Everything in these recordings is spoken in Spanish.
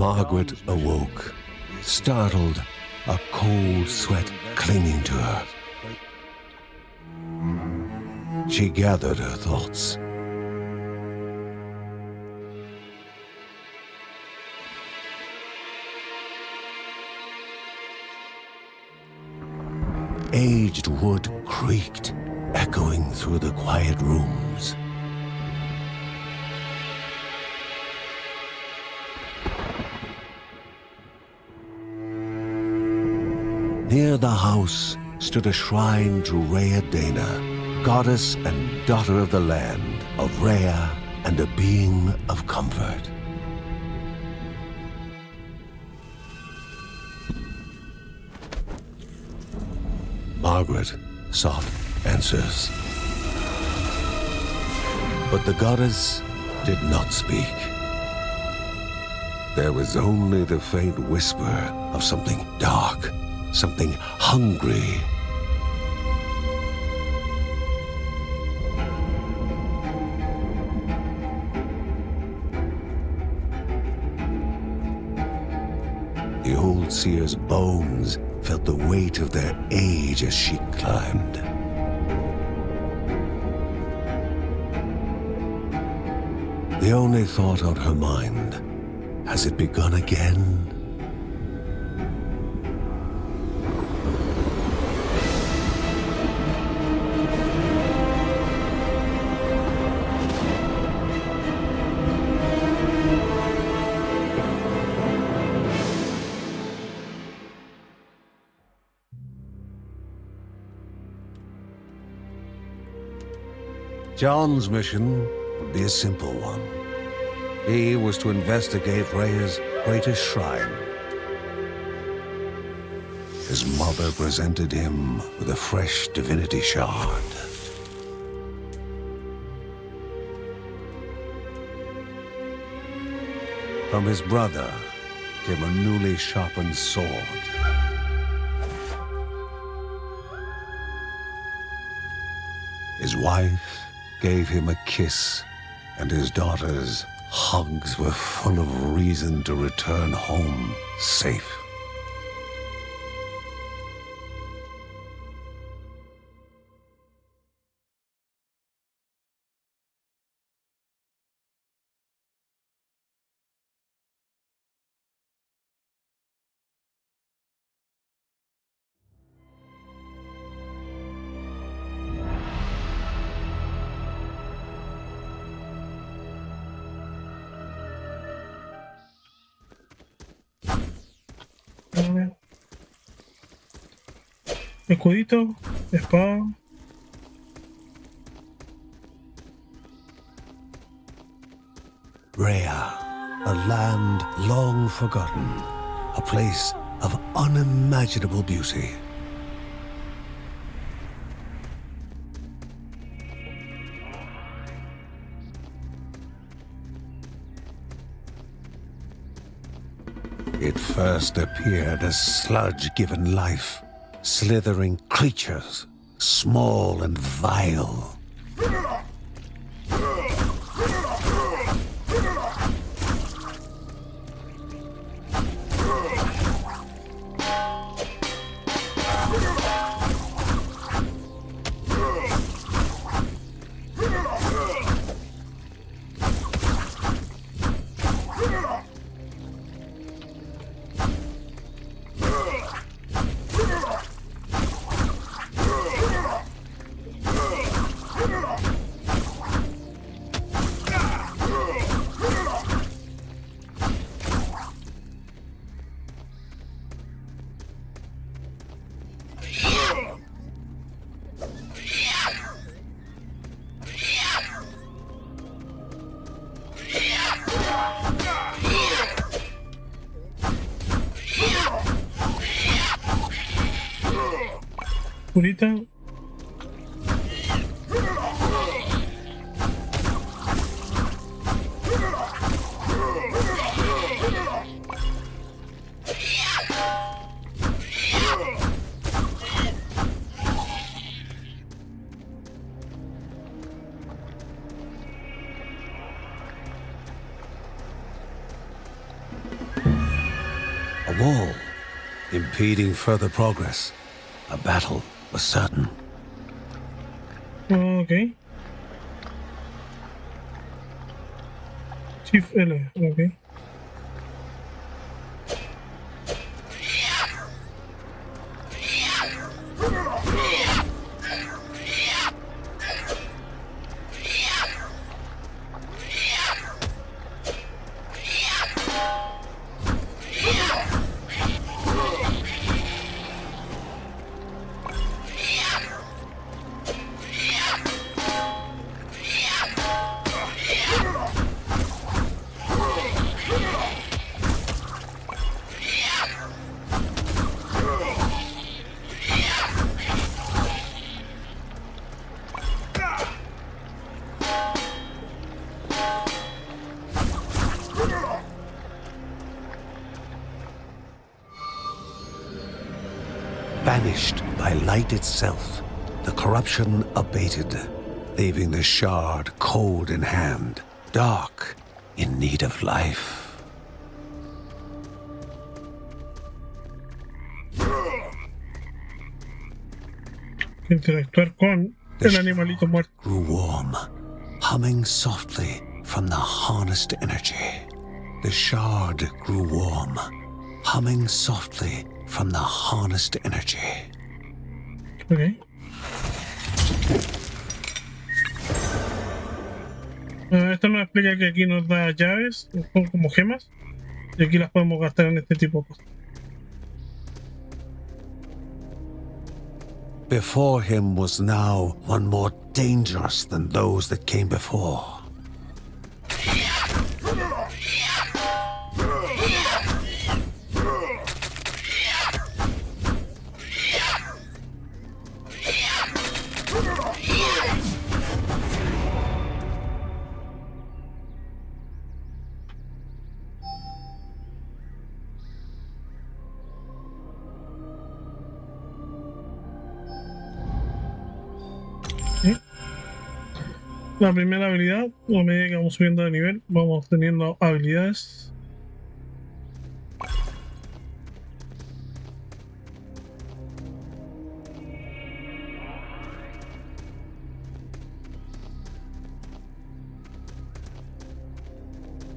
Margaret awoke, startled, a cold sweat clinging to her. She gathered her thoughts. Aged wood creaked, echoing through the quiet rooms. Near the house stood a shrine to Rhea Dana, goddess and daughter of the land, of Rhea and a being of comfort. Margaret sought answers. But the goddess did not speak. There was only the faint whisper of something dark, something hungry. The old seer's bones felt the weight of their age as she climbed. The only thought on her mind, has it begun again? John's mission would be a simple one. He was to investigate Rhea's greatest shrine. His mother presented him with a fresh divinity shard. From his brother came a newly sharpened sword. His wife gave him a kiss, and his daughter's hugs were full of reason to return home safe. Jueguito, espada. Rhea, a land long forgotten, a place of unimaginable beauty. It first appeared as sludge given life, slithering creatures, small and vile. Purita. wall, impeding further progress. A battle was certain. Ok. Shift L, ok. Banished by light itself, the corruption abated, leaving the shard cold in hand, dark, in need of life. Interactuar con el animalito muerto. Grew warm, humming softly from the harnessed energy. The shard grew warm, humming softly from the harnessed energy. Ok. Esto nos explica que aquí nos da llaves, son como gemas, y aquí las podemos gastar en este tipo de cosas. Before him was now one more dangerous than those that came before. ¿Sí? La primera habilidad, a medida que vamos subiendo de nivel, vamos teniendo habilidades.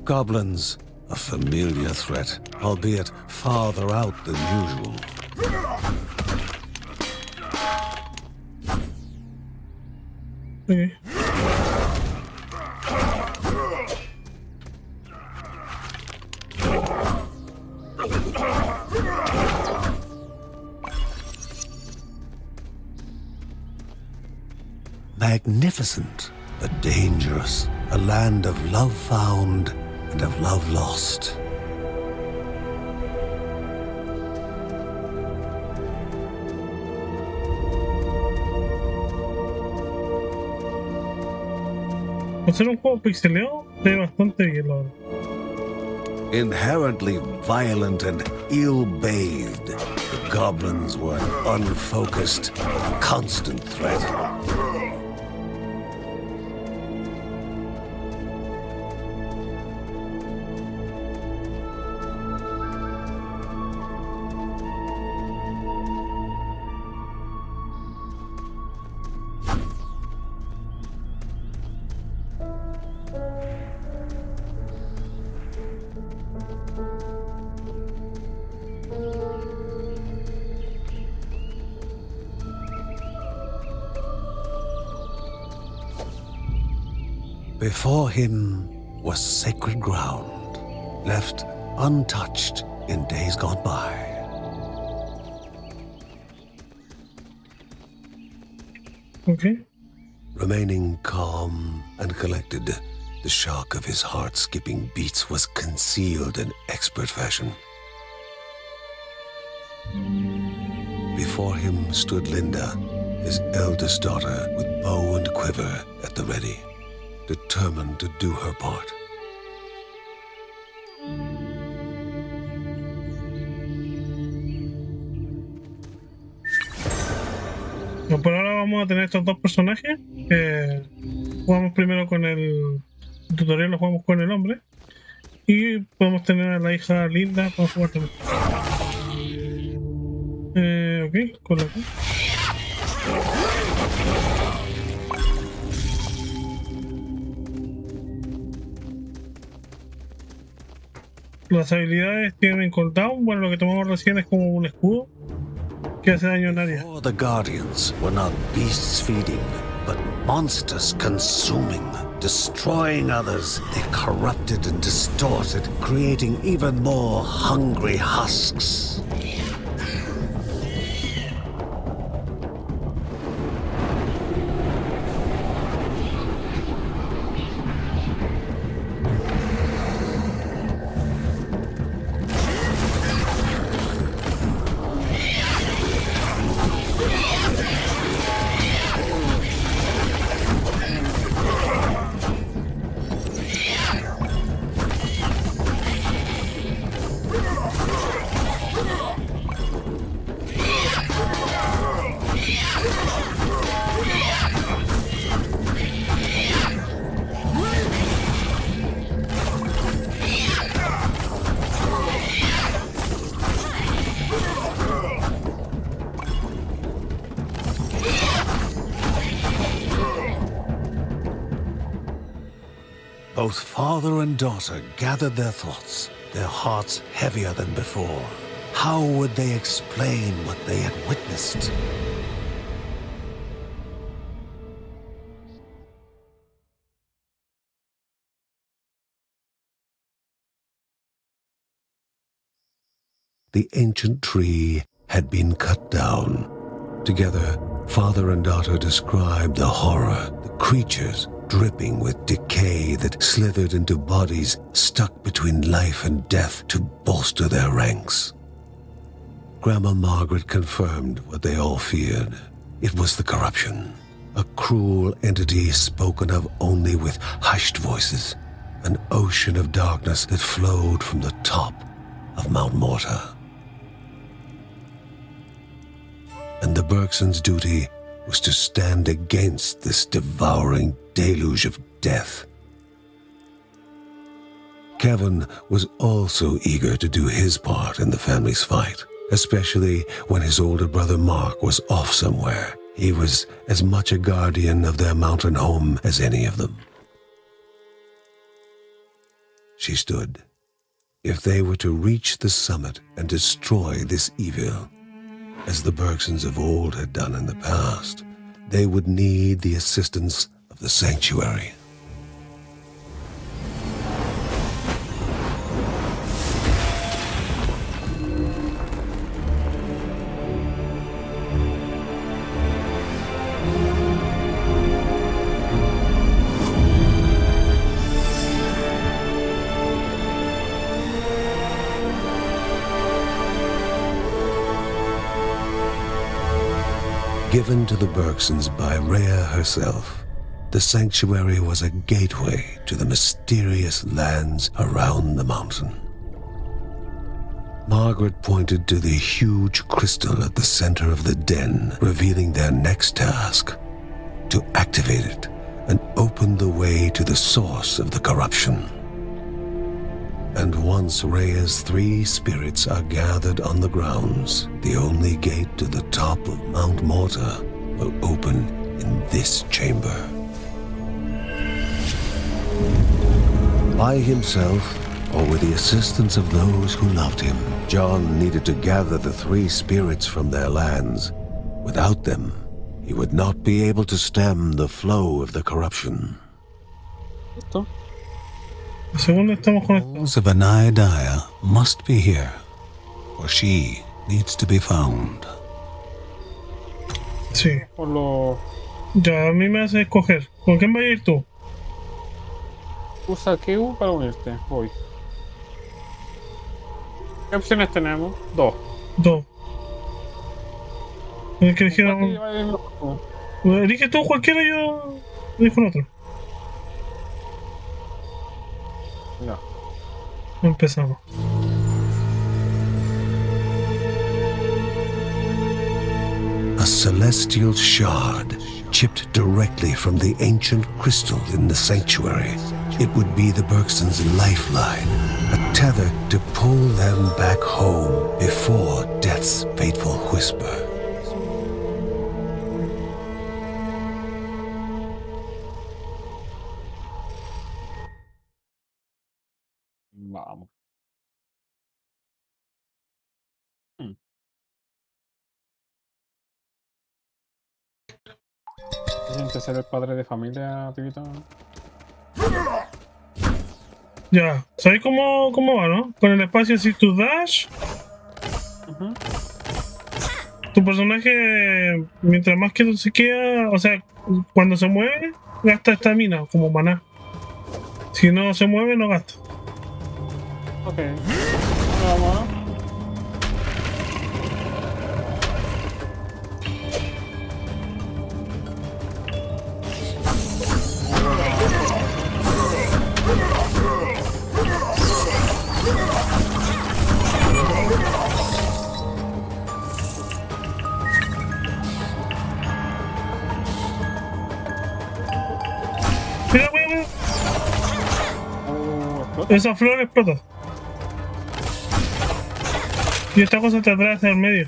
Goblins, a familiar threat, albeit farther out than usual. Okay. Magnificent, but dangerous, a land of love found and of love lost. Al ser un juego pixeleado, se ve bastante bien, la verdad. Inherently violent and ill-bathed, the goblins were an unfocused, constant threat. Before him was sacred ground, left untouched in days gone by. Okay. Remaining calm and collected, the shock of his heart-skipping beats was concealed in expert fashion. Before him stood Linda, his eldest daughter, with bow and quiver at the ready, determined to do her part. Bueno, por ahora vamos a tener estos dos personajes. Jugamos primero con el tutorial, lo jugamos con el hombre. Y podemos tener a la hija Linda para jugar también. ok, con la Q. Las habilidades tienen cooldown. Bueno, lo que tomamos recién es como un escudo que hace daño en área. Before the Guardians were not beasts feeding, but monsters consuming, destroying others. They corrupted and distorted, creating even more hungry husks. Both father and daughter gathered their thoughts, their hearts heavier than before. How would they explain what they had witnessed? The ancient tree had been cut down. Together, father and daughter described the horror, the creatures dripping with decay that slithered into bodies stuck between life and death to bolster their ranks. Grandma Margaret confirmed what they all feared. It was the corruption, a cruel entity spoken of only with hushed voices, an ocean of darkness that flowed from the top of Mount Morta. And the Bergsons' duty was to stand against this devouring deluge of death. Kevin was also eager to do his part in the family's fight, especially when his older brother Mark was off somewhere. He was as much a guardian of their mountain home as any of them. She stood. If they were to reach the summit and destroy this evil, as the Bergsons of old had done in the past, they would need the assistance of the sanctuary. Given to the Bergsons by Rhea herself, the sanctuary was a gateway to the mysterious lands around the mountain. Margaret pointed to the huge crystal at the center of the den, revealing their next task: to activate it and open the way to the source of the corruption. And once Rhea's 3 spirits are gathered on the grounds, the only gate to the top of Mount Morta will open in this chamber. By himself, or with the assistance of those who loved him, John needed to gather the 3 spirits from their lands. Without them, he would not be able to stem the flow of the corruption. ¿Listo? La segunda estamos conectados. Bones of Anaidiah must be here, or she needs to be found. Sí. Por lo... Ya a mí me hace escoger. ¿Con quién vas a ir tú? Usa Q para unirte. Voy. ¿Qué opciones tenemos? 2. 2. Tienes que elegir ¿Cuál te un... lleva en los- Elige tú cualquiera y yo elijo el otro. Ya. Empezamos. A celestial shard chipped directly from the ancient crystal in the sanctuary. It would be the Bergsons' lifeline, a tether to pull them back home before death's fateful whisper. Vamos. ¿Se siente ser el padre de familia, pibito? Ya, ¿sabéis cómo va, no? Con el espacio si tu dash, tu personaje, mientras más quieto se queda, o sea, cuando se mueve, gasta estamina, como maná. Si no se mueve, no gasta. Ok. Vamos. Mira, mira, Explota. esa flor explota. Y esta cosa te atrae hacia el medio.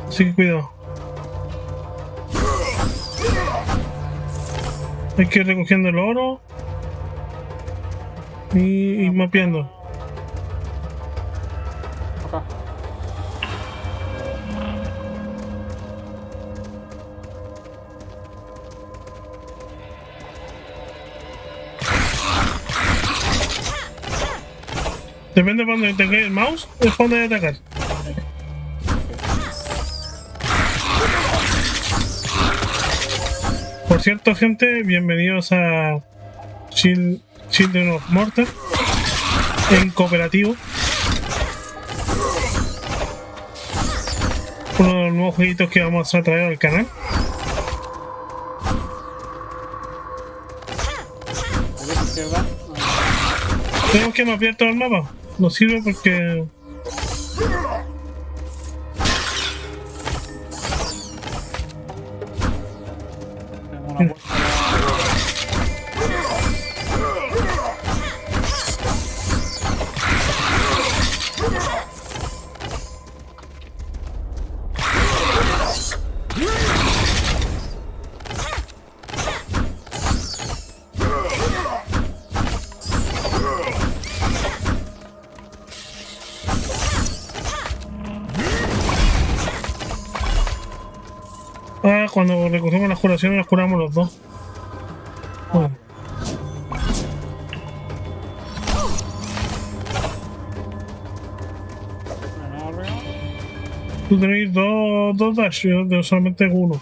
Así que cuidado. Hay que ir recogiendo el oro y mapeando. Acá. Depende de cuando te quede el mouse, es cuando de atacar. Por cierto, gente, bienvenidos a Children of Morta en Cooperativo. Uno de los nuevos jueguitos que vamos a traer al canal. ¿De la izquierda? Tenemos que mapear todo el mapa. Nos sirve porque Tengo una puerta. cuando recogemos las curaciones las curamos los dos. Bueno. Tú tenéis dos dash, yo solamente uno.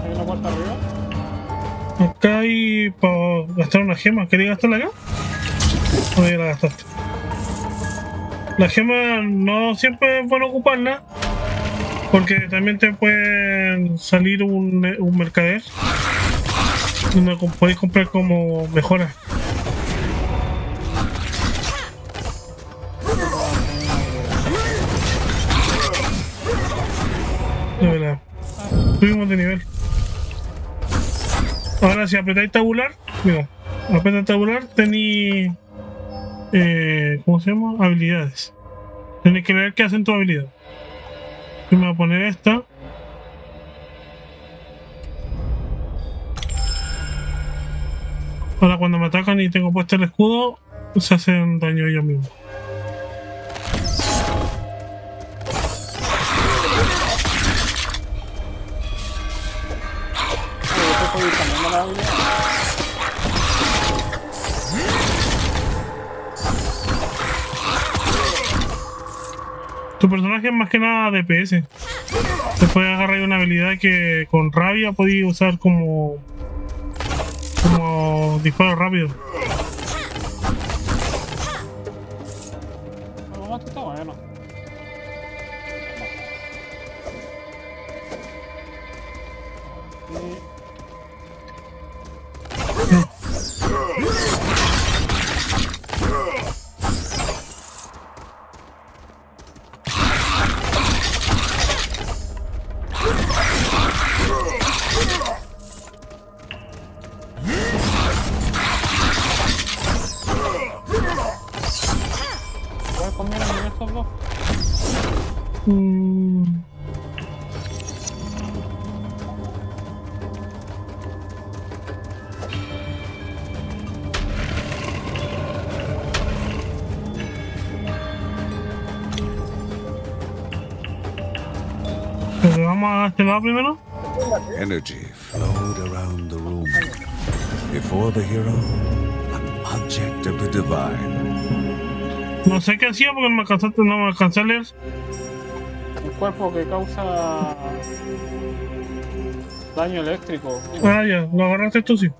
¿Hay una puerta arriba? Acá hay para gastar una gema. ¿Querías gastarla acá? O ya la gastaste. La gema no siempre es bueno ocuparla, porque también te puede salir un mercader donde podéis comprar como mejoras. De verdad. Subimos de nivel. Ahora si apretáis tabular, mira, apretáis tabular, tenéis ¿cómo se llama? Habilidades. Tenéis que leer qué hacen tus habilidades. Yo me voy a poner esta. Ahora cuando me atacan y tengo puesto el escudo, se hacen daño ellos mismos. Tu personaje es más que nada DPS. Te puedes agarrar una habilidad que con rabia podéis usar como disparo rápido. Esto está bueno. ¿Puedes combinar en estos dos? Pero vamos a este lado primero. Energy flowed around the room. Before the hero, an object of the divine. No sé qué hacía porque no me alcancé a leer. Un cuerpo que causa daño eléctrico. Ah, ya, lo agarraste tú, sí.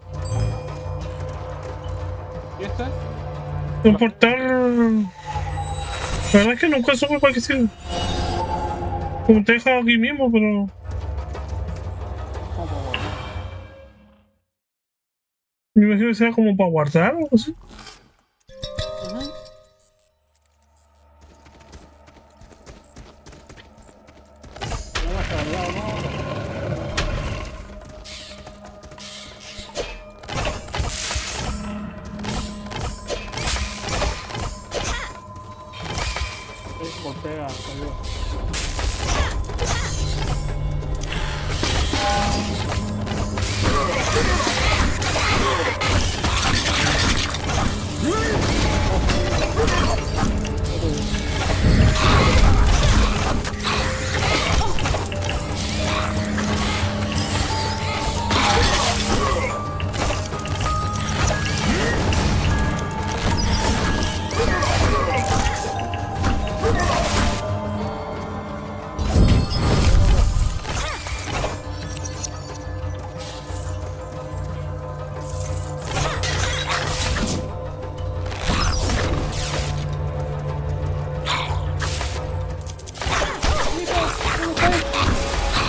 ¿Y este? Un portal. La verdad es que nunca supe para qué sirve. Como te he dejado aquí mismo, pero. Me imagino que sea como para guardar o algo así. Golpea, salió.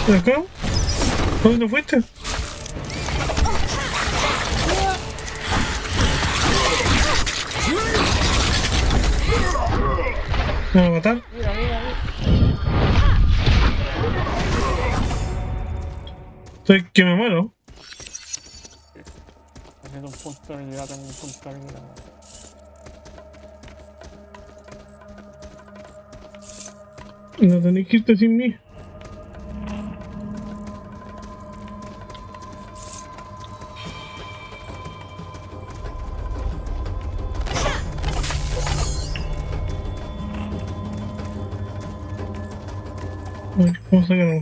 ¿De acá? ¿Dónde te fuiste? ¿Me va a matar? Estoy que me muero. Haciendo un punto de habilidad, tengo un punto de habilidad. No tenéis que irte sin mí. A ver, ¿cómo sacarlo?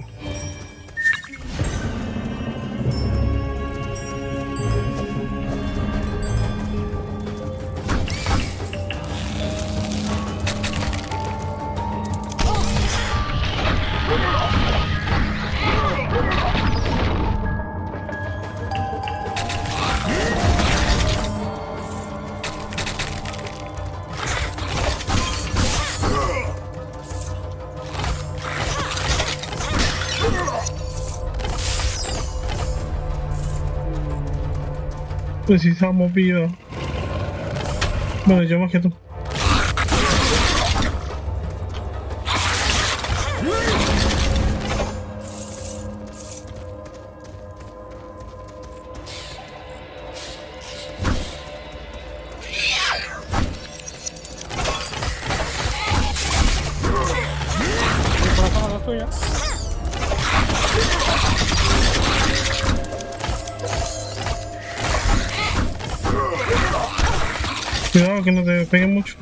Precisamos vida. Bueno, yo más que tú. ¿El corazón es tuyo? Cuidado que no te peguen mucho.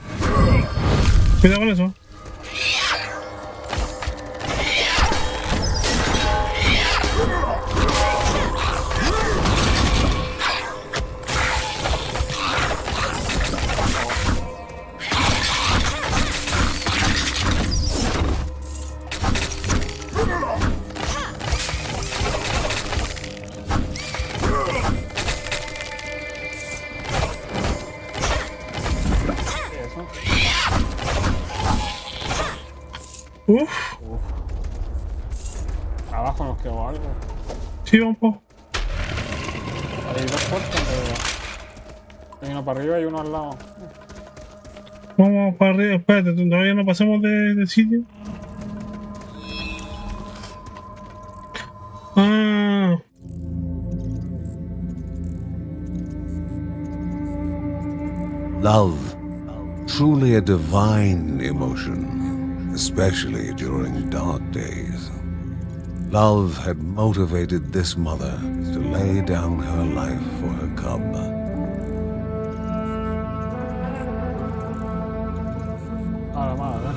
Cuidado con eso. Uf, Abajo nos quedó algo. sí, vamos po. Hay dos puertas, pero hay uno para arriba y uno al lado. Vamos para arriba, espérate, todavía no pasemos de sitio. Ah, Love, truly a divine emotion, especially during dark days. Love had motivated this mother to lay down her life for her cub. A la madre.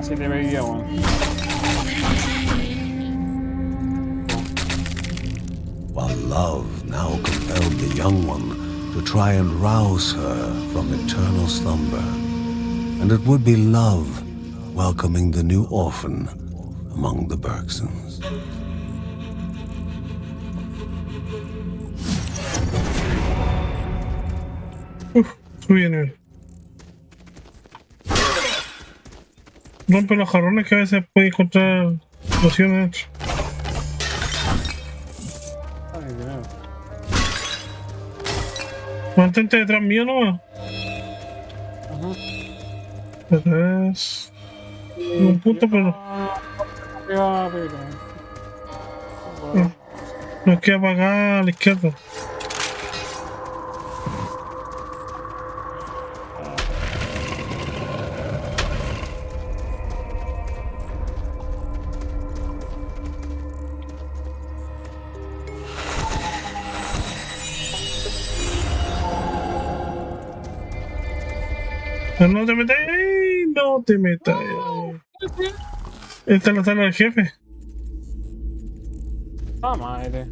casi te veía, weón. While love now compelled the young one to try and rouse her from eternal slumber. And it would be love welcoming the new orphan among the Bergsons. Subí de nivel. Rompe los jarrones que a veces puede encontrar lociones dentro. Ay, dinero. Mantente detrás mío nomás. Ajá. Detrás. Un punto, pero nos queda para acá a la izquierda. Pero no te metas ahí, no te metas ahí. Esta es la sala del jefe. Ah, madre.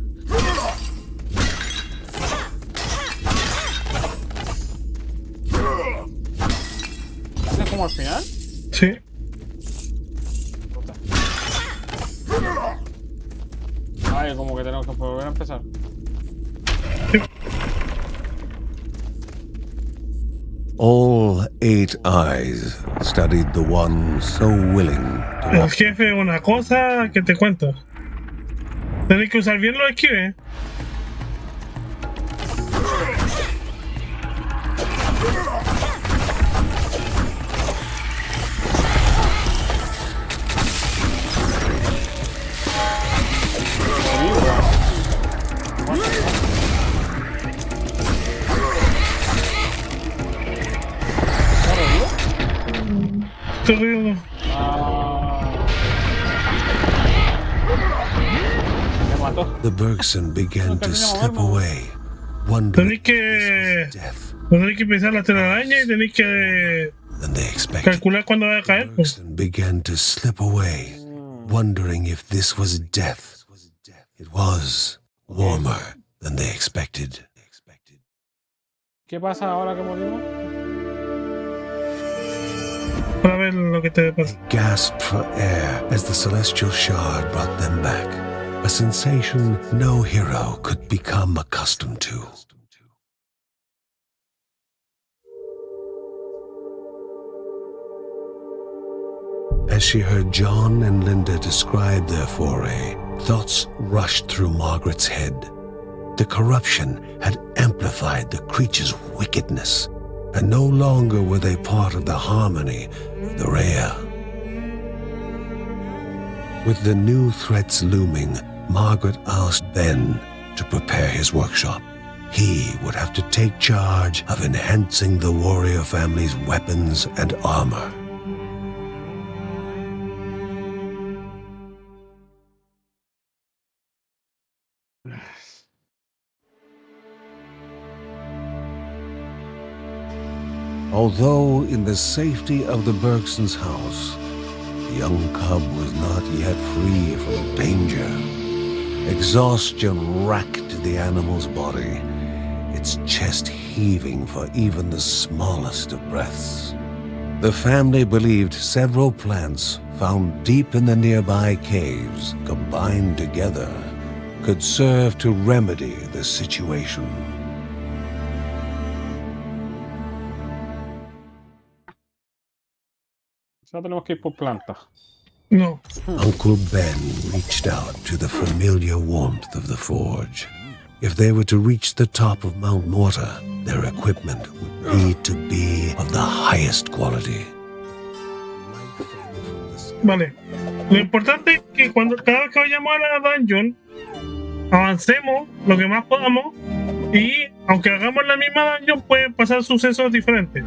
¿Es como al final? Sí. Ay, como que tenemos que volver a empezar. All 8 eyes studied the one so willing to El jefe es una cosa que te cuento. Tenés que usar bien los esquives. Terrible. Me mató. The Bergson began to slip away, wondering Tenéis que if this was death tenéis que pisar la telaraña y tenéis que than they expected. calcular cuándo va a caer. Pues. Bergson began to slip away, wondering if this was death. It was warmer than they expected. ¿Qué pasa ahora que morimos? Para ver lo que te pasa. Gasped for air as the celestial shard brought them back, a sensation no hero could become accustomed to. As she heard John and Linda describe their foray, thoughts rushed through Margaret's head. The corruption had amplified the creature's wickedness, and no longer were they part of the harmony of the Rhea. With the new threats looming, Margaret asked Ben to prepare his workshop. He would have to take charge of enhancing the warrior family's weapons and armor. Although in the safety of the Bergsons' house, the young cub was not yet free from danger. Exhaustion racked the animal's body, its chest heaving for even the smallest of breaths. The family believed several plants found deep in the nearby caves, combined together, could serve to remedy the situation. Ya tenemos que ir por planta. No. Uncle Ben reached out to the familiar warmth of the forge. If they were to reach the top of Mount Morta, their equipment would need to be of the highest quality. Vale. Lo importante es que cuando cada vez que vayamos a la dungeon, avancemos lo que más podamos y aunque hagamos la misma dungeon pueden pasar sucesos diferentes.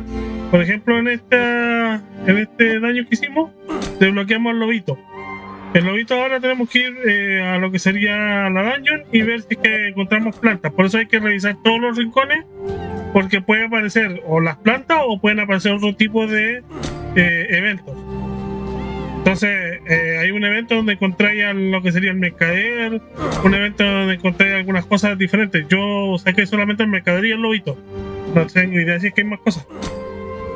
Por ejemplo, en este daño que hicimos, desbloqueamos el lobito. El lobito ahora tenemos que ir a lo que sería la dungeon y ver si es que encontramos plantas. Por eso hay que revisar todos los rincones, porque puede aparecer o las plantas o pueden aparecer otro tipo de eventos. Entonces, hay un evento donde encontráis a lo que sería el mercader, un evento donde encontráis algunas cosas diferentes. Yo saqué solamente el mercader y el lobito. No tengo idea si es que hay más cosas.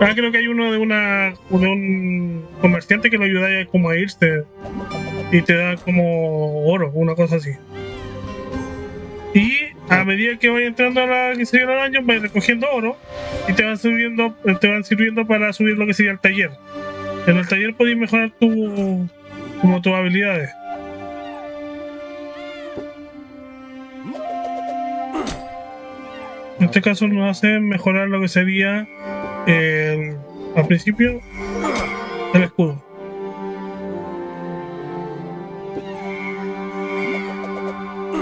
Ah, creo que hay uno de un comerciante que lo ayuda como a irse y te da como oro, una cosa así. Y a medida que vayas entrando a la que sería la dungeon, vas recogiendo oro y te van sirviendo para subir lo que sería el taller. En el taller podéis mejorar tus habilidades. En este caso nos hace mejorar lo que sería al principio el escudo.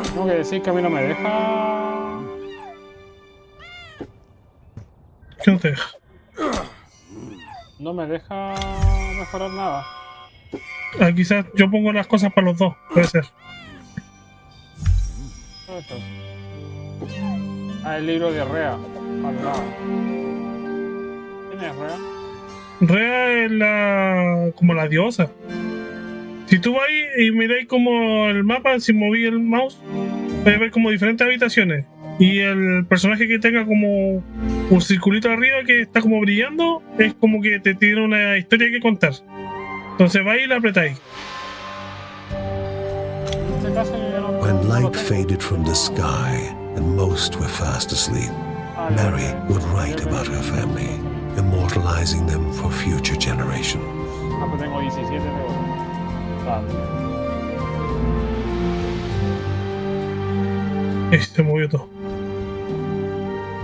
Tengo que decir que a mí no me deja. ¿Qué no te deja? No me deja mejorar nada. Ah, quizás yo pongo las cosas para los dos, puede ser. Ah, el libro de Rea. Al lado. ¿Quién es Rea? Rea es como la diosa. Si tú vas y miráis como el mapa, si moví el mouse, vais a ver como diferentes habitaciones. Y el personaje que tenga como un circulito arriba que está como brillando, es como que te tiene una historia que contar. Entonces vais y la apretáis. En este caso yo ya no. When no lo light tengo. faded from the sky and most were fast asleep, Mary would write about her family, immortalizing them for future generations. Ah, pues tengo 17 de oro. Vale. Se movió todo.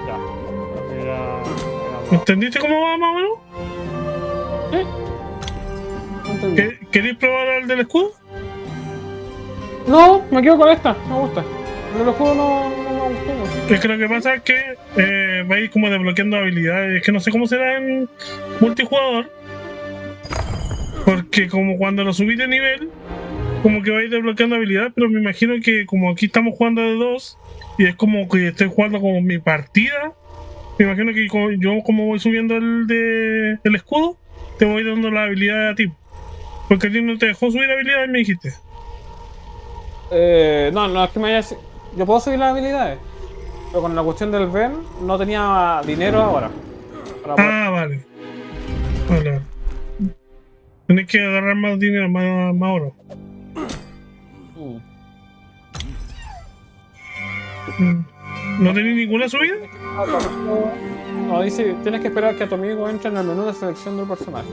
Ya. Creo que ya. ¿Entendiste cómo va más o menos? ¿Eh? No entendí. ¿Queréis probar el del escudo? No, me quedo con esta. Me gusta. El escudo no me gustó. Es que lo que pasa es que vais como desbloqueando habilidades. Es que no sé cómo será en multijugador. Porque como cuando lo subís de nivel, como que vais desbloqueando habilidades, pero me imagino que como aquí estamos jugando de dos, y es como que estoy jugando como mi partida, me imagino que yo como voy subiendo el escudo, te voy dando la habilidad a ti. Porque a ti no te dejó subir habilidades, me dijiste. No, es que me haya. Yo puedo subir las habilidades. Pero con la cuestión del Ben, no tenía dinero ahora. Para poder- Ah, vale. Vale. Tenés que agarrar más dinero, más oro. ¿No tenéis ninguna subida? No, dice, tienes que esperar que tu amigo entre en el menú de selección del personaje.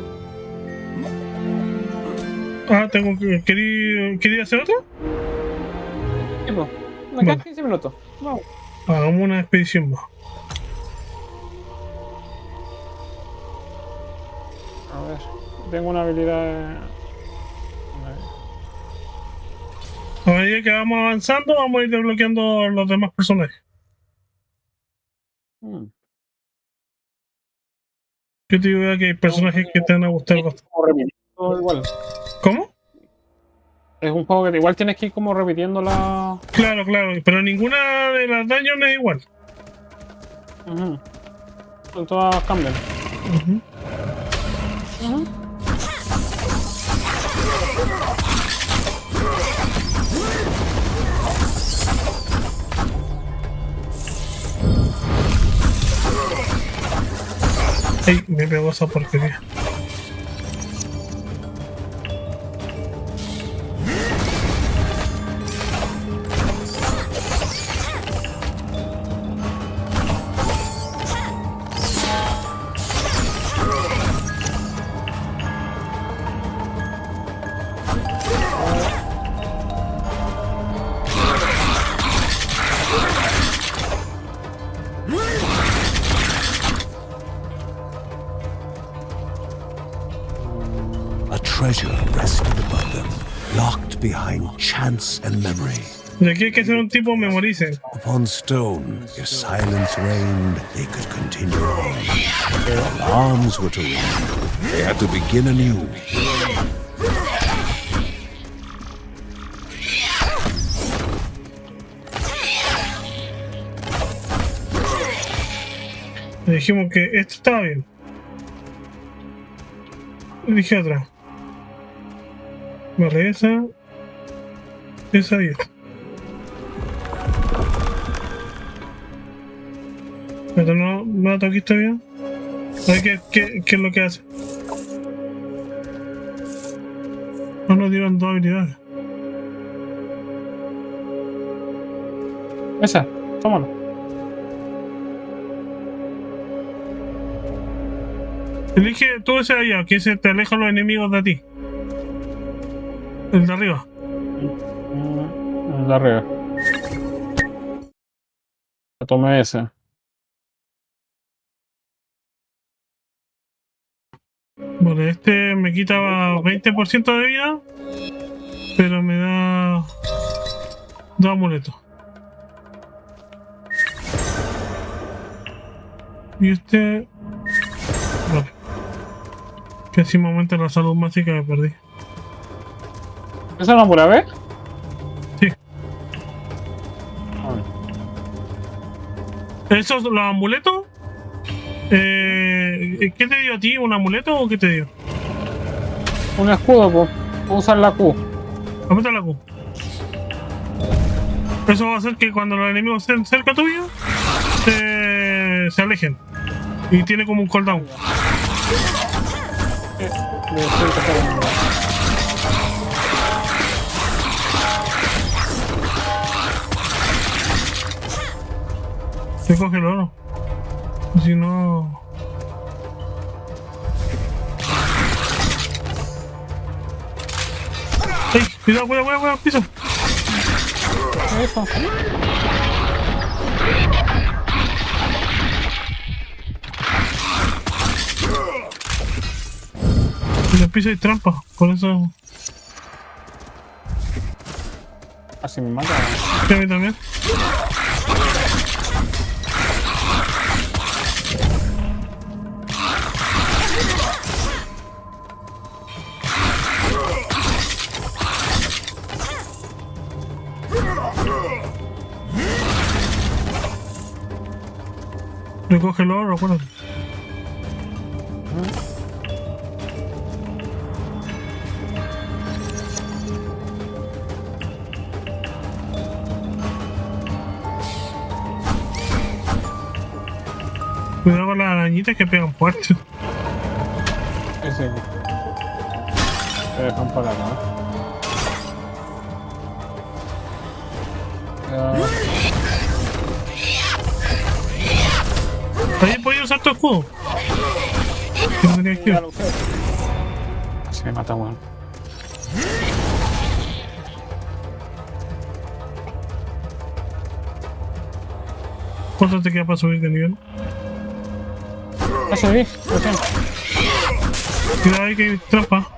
Ah, ¿quería hacer otra? Sí, pues. Me Vale. quedan 15 minutos. Vamos. Hagamos una expedición más. A ver. Tengo una habilidad. A medida que vamos avanzando, vamos a ir desbloqueando los demás personajes. Yo te digo que hay personajes que te van a gustar bastante. Como repitiendo igual. ¿Cómo? Es un juego que igual tienes que ir como repitiendo la. Claro, pero ninguna de las dungeons es igual. Todas cambian. Ay, me pegó esa porquería. A treasure rested above them, locked behind chance and memory. Y aquí hay que ser un tipo memorice. Upon stone, if silence reigned, they could continue on. If arms were to rule, they had to begin anew. Le dijimos que esto estaba bien. Le dije otra. Vale, esa y esta. Pero no la toqué todavía. A ver qué es lo que hace. No nos dieron dos habilidades. Esa, tómalo. Elige tú ese de allá, que ese te aleja a los enemigos de ti. El de arriba. De arriba. Tomé ese. Vale, este me quita 20% de vida, pero me da dos amuletos. Y este... Vale. Que si me aumenta la salud mágica me perdí. ¿Esa no pura vez? Sí. Vale. ¿Esos, los amuletos? ¿Qué te dio a ti? ¿Un amuleto o qué te dio? Un escudo, pues. Usar la Q. Aprieta la Q. Eso va a hacer que cuando los enemigos estén cerca tuyo, se alejen. Y tiene como un cooldown. Se coge el oro. Si no... ¡Ey! Cuidado, piso. Eso. En el piso hay trampa, por eso... Así me mata. Sí, a mí también. Recoge el oro, acuérdate. Cuidado con las arañitas que pegan fuerte. Ese. Se dejan para acá. Ahí podía usar tu escudo. Que no tenías que ir. Se me mata, weón. ¿Cuánto te queda para subir de nivel? Ya subí, recién. Cuidado ahí que hay trampa.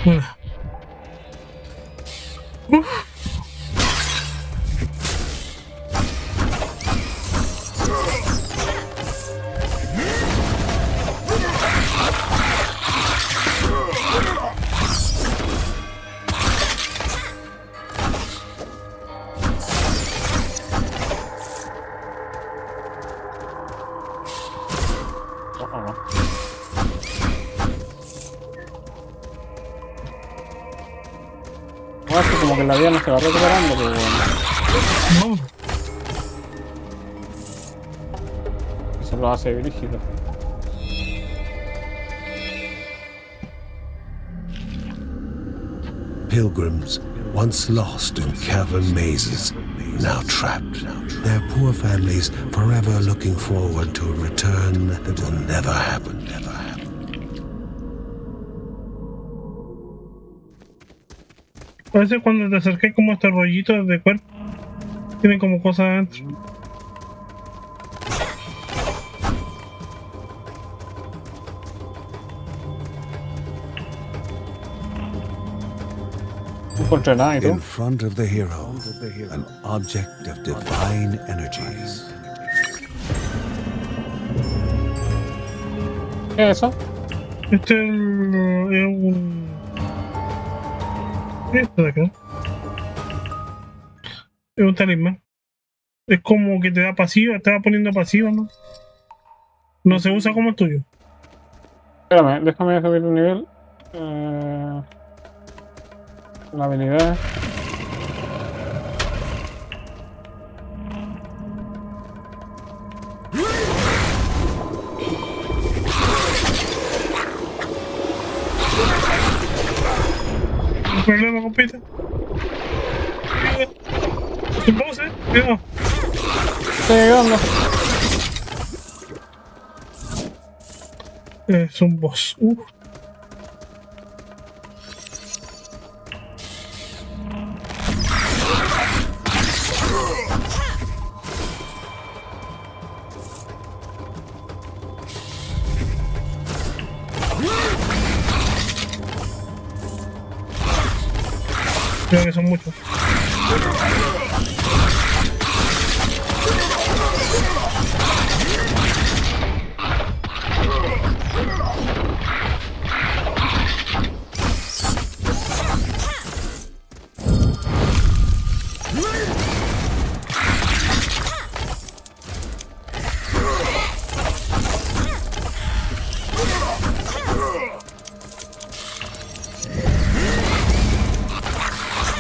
Bueno. Como que la vida no se va recuperando, pero bueno. No. Eso lo hace brígido. Pilgrims, once lost in cavern mazes, now trapped. Their poor families forever looking forward to a return that will never happen. A veces cuando te acerqué como estos rollitos de cuerpo, tienen como cosas adentro. No encontré nada, ¿y tú? In front of the hero, an object of divine energies. ¿Qué es eso? Este es un... Esto de acá. Es un talismán. Es como que te da pasiva, te va poniendo pasiva, ¿no? No se usa como el tuyo. Espérame, déjame subir un nivel. La habilidad. ¿Un problema, compita? ¿Su pose? Cuidado. Estoy ayudando. Es un boss. Creo que son muchos.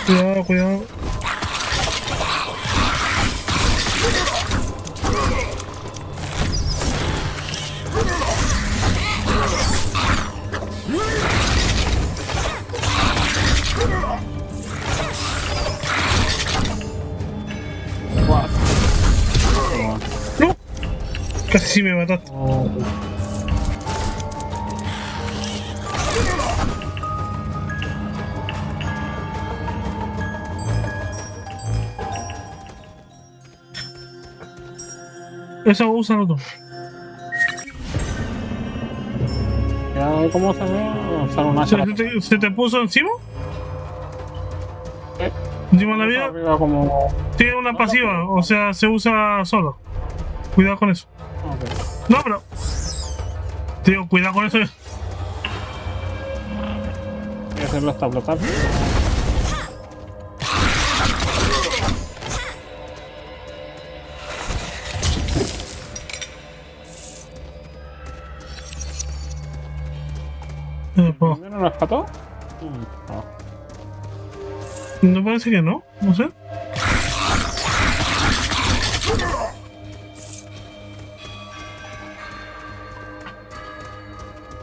Cuidado, cuidado. No. Casi sí me mataste. Eso úsalo tú. Ya, ¿cómo se ve? Usar un hacha. ¿Se te puso encima? ¿Eh? ¿Encima de la vida? Arriba como... Tiene una pasiva, o sea, se usa solo. Cuidado con eso. Okay. No, pero... Tío, cuidado con eso. Voy a hacerlo hasta explotar. ¿No lo rescató? No. No parece que no, no sé.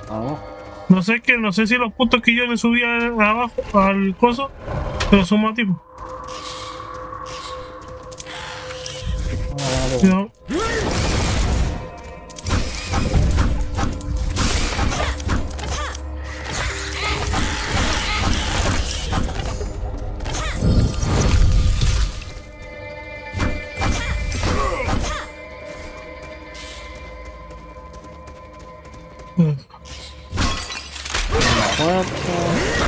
Vamos. No sé qué, no sé si los puntos que yo le subí abajo al coso se los sumo a tipo. No.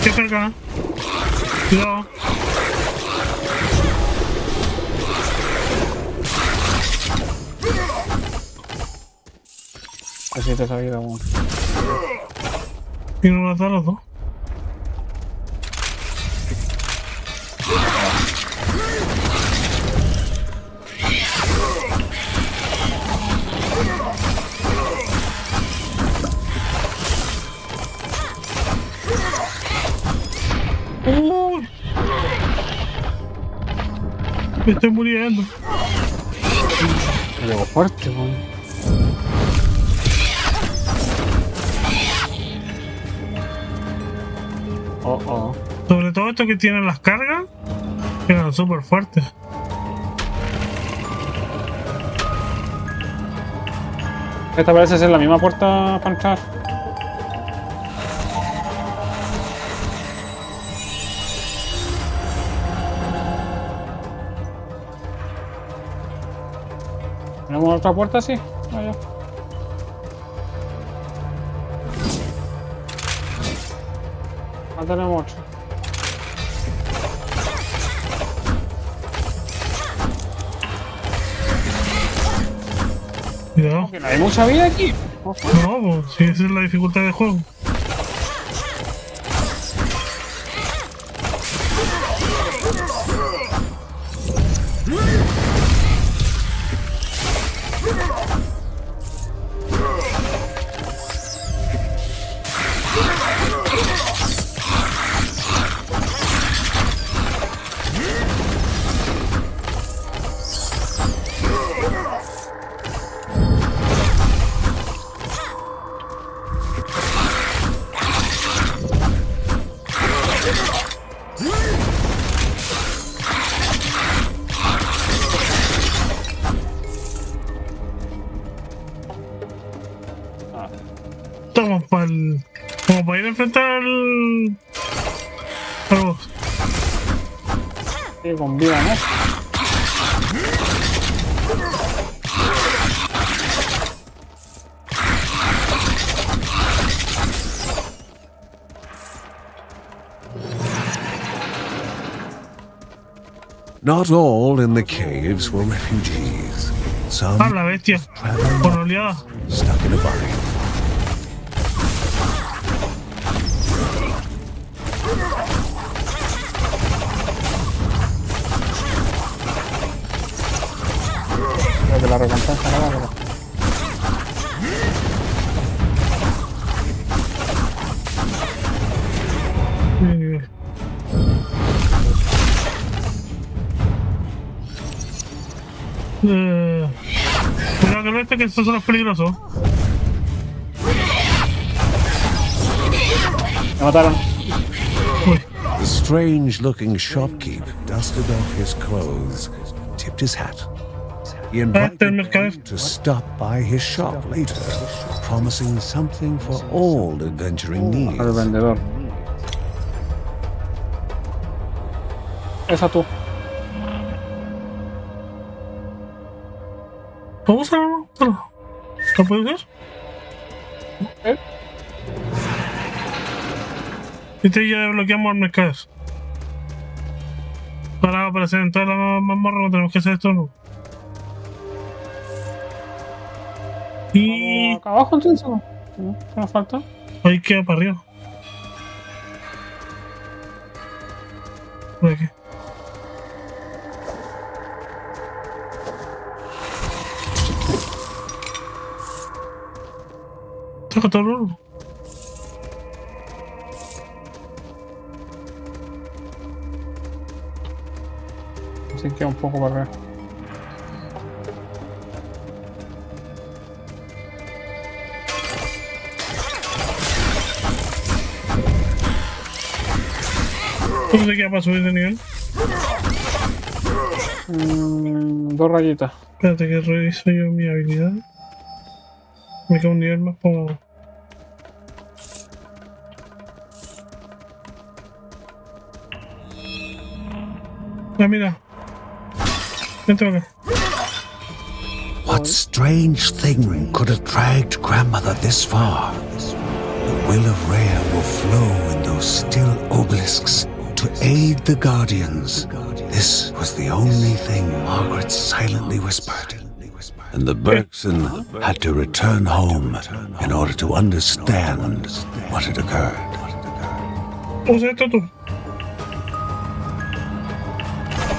¿Qué cerca? Cuidado. Así te sabía, bueno. Y no matar a los dos. ¡Uy! Me estoy muriendo. Me pegó fuerte, weón. Oh. Sobre todo esto que tienen las cargas, quedan súper fuertes. Esta parece ser la misma puerta para entrar. ¿Tenemos otra puerta así? Vaya. No tenemos otra. Cuidado. No hay mucha vida aquí. Ojo. No, pues si esa es la dificultad del juego. como para ir a enfrentar al boss. Sí, con vida, ¿no? Not all in the caves were refugees. Some La bestia. traveling Con oleada. stuck in a bind. Creo que la recompensa no va, pero... Bien, nivel. Cuidado con este, que estos son los peligrosos. Me mataron. Uy, The strange-looking shopkeep dusted off his clothes, tipped his hat. He invited them to stop by his shop later, promising something for all adventuring Al needs. vendedor. Esa tú. ¿Vamos a verlo? ¿Lo puedes ver? ¿Eh? Este ya desbloqueamos el mercado. Para aparecer en toda la mazmorra no tenemos que hacer esto, ¿no? Y Vamos acá abajo entonces. ¿Qué nos falta? ahí queda para arriba. Por aquí. Saca todo el oro. Así que un poco para arriba. ¿Cómo se queda para subir de nivel? 2 rayitas. Espérate que reviso yo mi habilidad. Me queda un nivel más para... Ah, mira. Vente para acá. What strange thing could have dragged grandmother this far? The will of Rhea will flow in those still obelisks to aid the guardians. This was the only thing Margaret silently whispered. And the Bergson had to return home in order to understand what had occurred. Usa esto tú.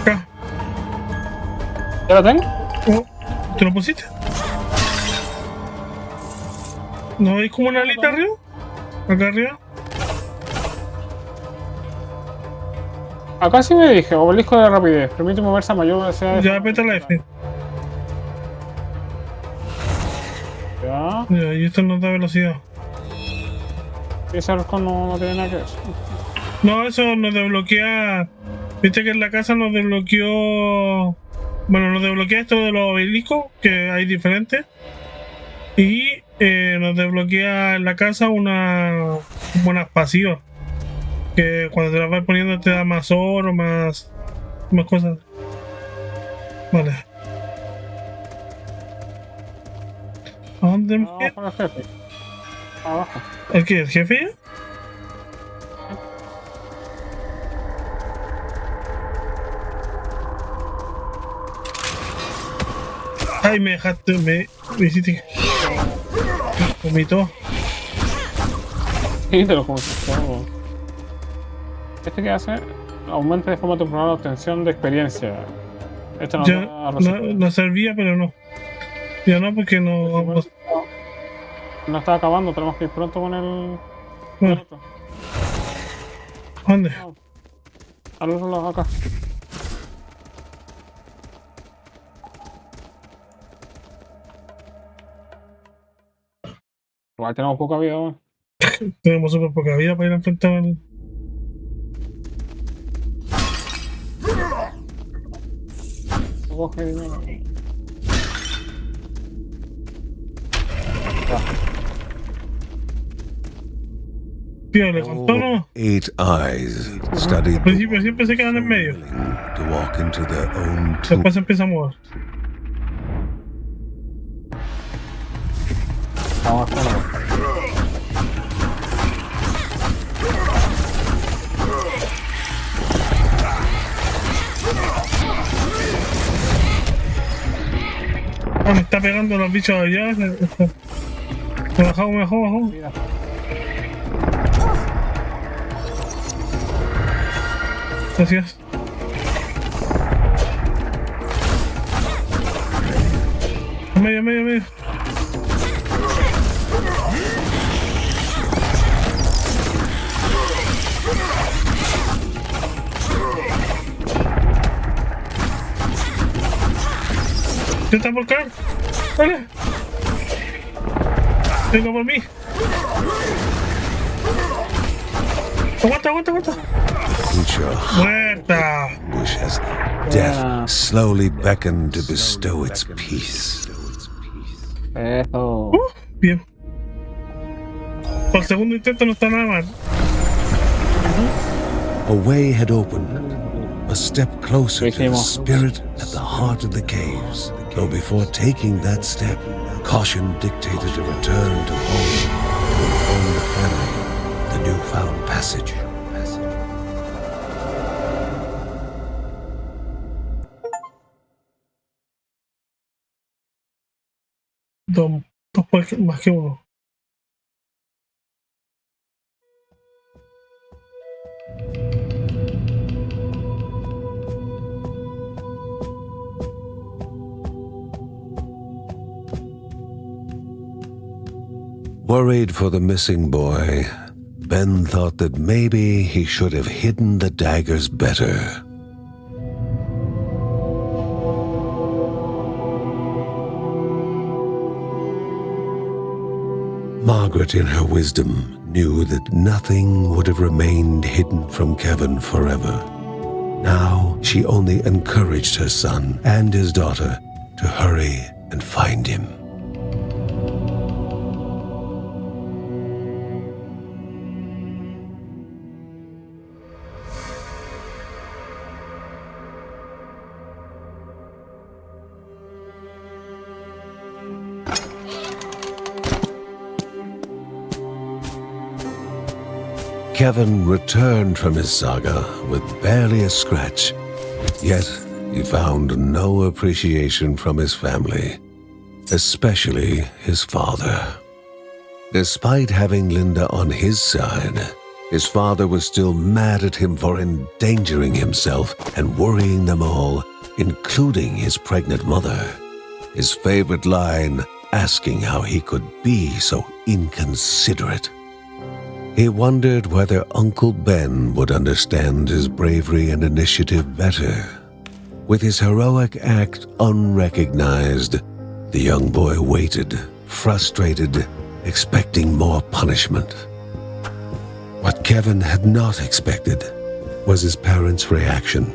Acá. ¿Ya lo tengo? Oh, ¿te lo pusiste? ¿No veis como una alita arriba? Acá arriba. Acá sí me dije, obelisco de rapidez. Permite moverse a mayor velocidad de... Ya aprieta la F. Ya. Ya, y esto nos da velocidad. Y ese arco no tiene nada que ver. No, eso nos desbloquea. Viste que en la casa nos desbloqueó. Bueno, nos desbloquea esto de los obeliscos, que hay diferentes. Y nos desbloquea en la casa unas pasivas. Que cuando te las vas poniendo te da más oro, más cosas. Vale. ¿A dónde me fui? Vamos con el jefe. Abajo. ¿Aquí el jefe ya? Ay, me dejaste, me hiciste. Me vomitó. Sí, te lo como todo. Este que hace aumenta de forma temporal la obtención de experiencia. Este no Ya da resultados. no servía, pero no. Ya no, porque no. No está acabando, tenemos que ir pronto con el. Bueno, otro. ¿dónde? No. Al otro lado, acá. Igual tenemos poca vida, weón. Tenemos súper poca vida para ir a enfrentar al. Coge dinero. Tío, con tono. 8 eyes studied Al principio siempre se quedan en medio. to walk into their own tomb. Después se empieza a mover. Vamos a hacerlo. Ah, me está pegando los bichos allá. Me bajó. Mira. Gracias. Medio. ¿Qué está por caer? Dale. Venga por mí. Aguanta. Future Muerta. anguish as Yeah. death slowly beckoned to bestow its peace. Eso. Bien. Por el segundo intento no está nada mal. A way had opened, a step closer to the Hicimos. spirit at the heart of the caves. Though before taking that step, caution dictated a return to home to inform the family of the newfound passage. Dos más que uno. Worried for the missing boy, Ben thought that maybe he should have hidden the daggers better. Margaret, in her wisdom, knew that nothing would have remained hidden from Kevin forever. Now she only encouraged her son and his daughter to hurry and find him. Kevin returned from his saga with barely a scratch, yet he found no appreciation from his family, especially his father. Despite having Linda on his side, his father was still mad at him for endangering himself and worrying them all, including his pregnant mother. His favorite line, asking how he could be so inconsiderate. He wondered whether Uncle Ben would understand his bravery and initiative better. With his heroic act unrecognized, the young boy waited, frustrated, expecting more punishment. What Kevin had not expected was his parents' reaction.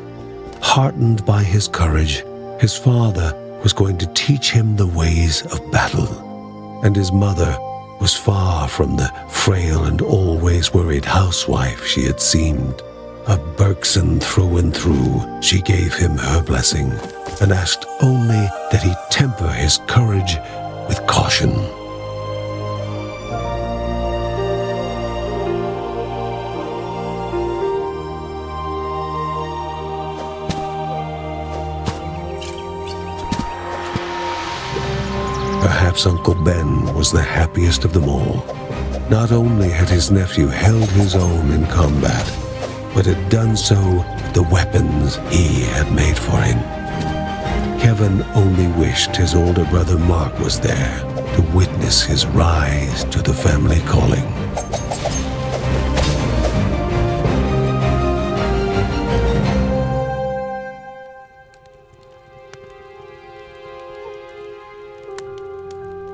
Heartened by his courage, his father was going to teach him the ways of battle, and his mother was far from the frail and always worried housewife she had seemed. A Bergson through and through, she gave him her blessing and asked only that he temper his courage with caution. Perhaps Uncle Ben was the happiest of them all. Not only had his nephew held his own in combat, but had done so with the weapons he had made for him. Kevin only wished his older brother Mark was there to witness his rise to the family calling.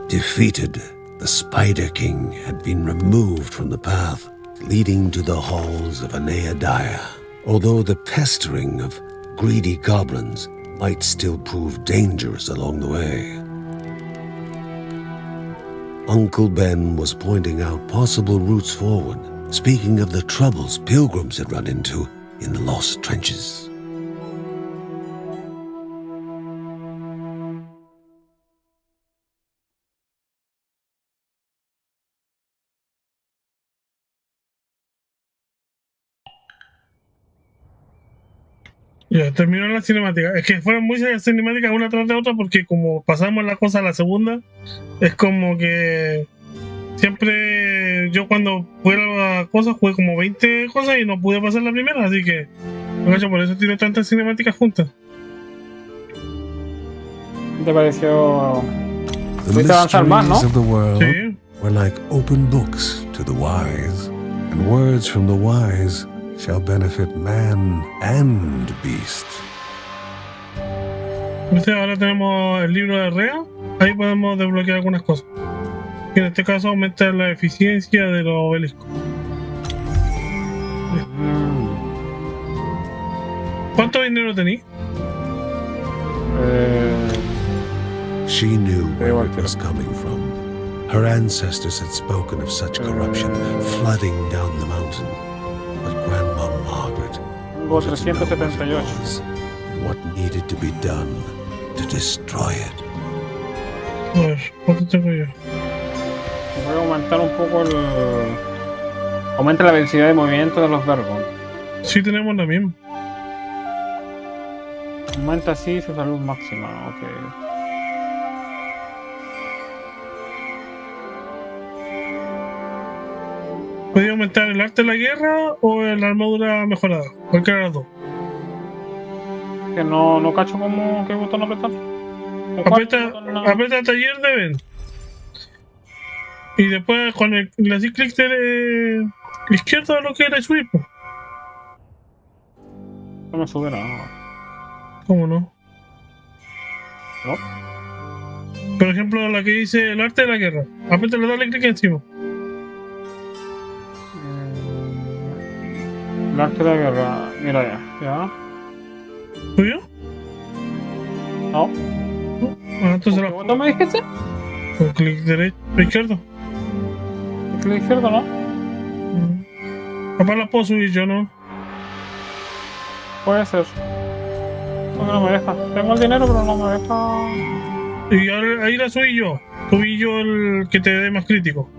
Defeated, the Spider King had been removed from the path leading to the halls of Aneadiah, although the pestering of greedy goblins might still prove dangerous along the way. Uncle Ben was pointing out possible routes forward, speaking of the troubles pilgrims had run into in the lost trenches. Ya, terminó la cinemática. Es que fueron muchas cinemáticas una tras de otra porque como pasamos la cosa a la segunda, es como que siempre yo cuando jugué a cosas jugué como 20 cosas y no pude pasar la primera, así que por eso tiro tantas cinemáticas juntas. ¿Qué te pareció? The Pudiste avanzar más, ¿no? mysteries of the world Sí. were like open books to the wise, and words from the wise shall benefit man and beast. Entonces ahora tenemos el libro de Rea, ahí podemos desbloquear algunas cosas. Y en este caso aumenta la eficiencia de los obeliscos. ¿Cuánto dinero tenéis? She knew where it was coming from. Her ancestors had spoken of such corruption flooding down the mountain. But Grandma Margaret Tengo wanted to know what it 378. was and what needed to be done to destroy it. A ver, ¿cuánto tengo yo? Voy a aumentar un poco el... Aumenta la velocidad de movimiento de los verbos. Sí tenemos la misma. Aumenta así su salud máxima, ok. ¿Podía aumentar el arte de la guerra o la armadura mejorada? Cualquiera de las dos. Que no cacho como qué botón apretar. Aprieta taller de Ben. Y después con le haces clic de izquierda a lo que era subir. Po. No me sube nada. ¿Cómo no? No. Por ejemplo, la que dice el arte de la guerra. Apriétale, dale clic encima. El arte de la guerra. Mira ya. ¿Tuyo? No. Ah, entonces ¿Qué botón me dijiste? con clic derecho, izquierdo. Clic izquierdo, ¿no? Capaz la puedo subir yo, ¿no? Puede ser. No me deja. Tengo el dinero, pero no me deja. Y ahora, ahí la subí yo. Subí yo el que te dé más crítico.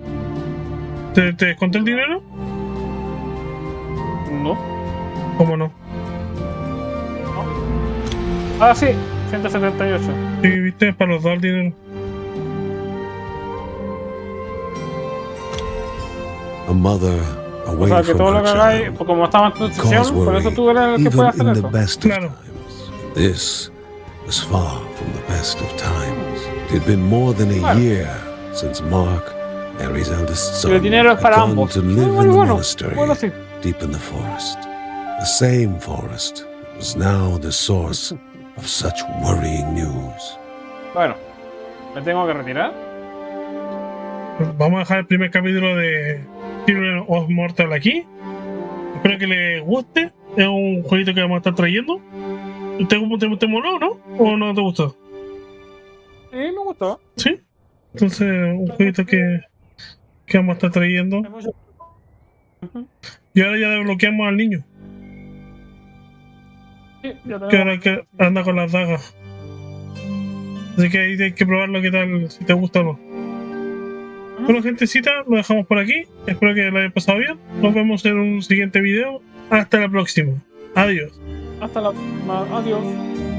¿Te desconté el dinero? No. ¿Cómo no? Ah, sí. 178. Sí, viste, para los dos el dinero. A mother O away sea, que from todo lo her que hagáis, child pues como estaba en tu caused decisión, por eso worry, tú eres el que even puede hacer in the eso. best of Claro. times. This was far from the best of times. It had been more than a Claro. year since Mark, Mary's eldest son, Y el dinero es had para gone ambos. to live in the Bueno, monastery bueno, sí. deep in the forest. The same forest was now the source of such worrying news. Bueno, me tengo que retirar. Vamos a dejar el primer capítulo de Children of Mortal aquí. Espero que les guste. Es un jueguito que vamos a estar trayendo. ¿Te moló, no? ¿O no te gustó? Sí, me gustó. ¿Sí? Entonces, un jueguito que vamos a estar trayendo. Hay mucho- Ujú. Y ahora ya desbloqueamos al niño, Sí, ya que ahora tenemos. que anda con las dagas. Así que ahí hay que probarlo, qué tal, si te gusta o no. Bueno, gentecita, lo dejamos por aquí. Espero que lo hayan pasado bien. Nos vemos en un siguiente video. Hasta la próxima. Adiós. Hasta la. Adiós.